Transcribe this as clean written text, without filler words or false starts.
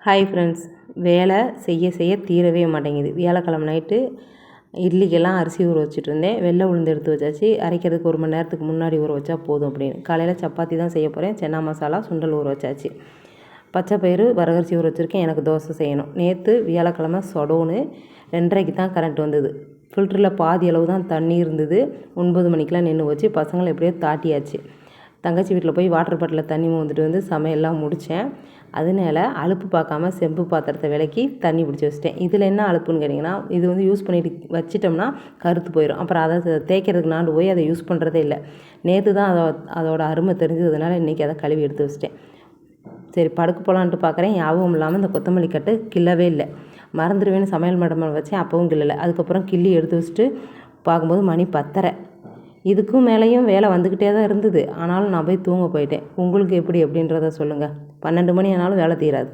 Hi friends, வேலை செய்ய செய்ய தீரவே மாட்டேங்குது. வியாழக்கிழமை நைட்டு இட்லிக்கெல்லாம் அரிசி ஊற வச்சுட்டு இருந்தேன். வெள்ளை உளுந்து எடுத்து வச்சாச்சு. அரைக்கிறதுக்கு 1 மணி நேரத்துக்கு முன்னாடி ஊற வச்சா போதும் அப்படின்னு. காலையில் சப்பாத்தி தான் செய்ய போகிறேன். சன்னா மசாலா, சுண்டல் ஊற வச்சாச்சு. பச்சை பயிறு, வரகரிசி ஊற வச்சுருக்கேன். எனக்கு தோசை செய்யணும். நேற்று வியாழக்கிழமை சொடோன்னு 2:30க்கு தான் கரண்ட் வந்தது. ஃபில்டரில் பாதி அளவு தான் தண்ணி இருந்தது. 9 மணிக்கெலாம் நின்று வச்சு பசங்களை எப்படியோ தாட்டியாச்சு. தங்கச்சி வீட்டில் போய் வாட்டர் பாட்டிலில் தண்ணி மோந்துட்டு வந்து சமையல்லாம் முடித்தேன். அதனால அலுப்பு பார்க்காம செம்பு பாத்திரத்தை விலக்கி தண்ணி பிடிச்சி வச்சிட்டேன். இதில் என்ன அலுப்புன்னு கேட்டிங்கன்னா, இது வந்து யூஸ் பண்ணிட்டு வச்சிட்டோம்னா கருத்து போயிடும். அப்புறம் அதை தேய்க்கிறதுக்கு நாண்டு போய் அதை யூஸ் பண்ணுறதே இல்லை. நேற்று தான் அதோட அருமை தெரிஞ்சதுனால இன்றைக்கி அதை கழுவி எடுத்து வச்சிட்டேன். சரி, படுக்க போகலான்ட்டு பார்க்குறேன். ஞாபகம் இல்லாமல் இந்த கொத்தமல்லி கட்டு கிள்ளவே இல்லை. மறந்துடுவேன்னு சமையல் மேடம் வச்சேன். அப்பவும் கிள்ளலை. அதுக்கப்புறம் கிள்ளி எடுத்து வச்சுட்டு பார்க்கும்போது மணி 10:30. இதுக்கும் மேலேயும் வேலை வந்துக்கிட்டே தான் இருந்தது. ஆனாலும் நான் போய் தூங்க போயிட்டேன். உங்களுக்கு எப்படி அப்படின்றத சொல்லுங்கள். 12 மணி ஆனாலும் வேலை தீராது.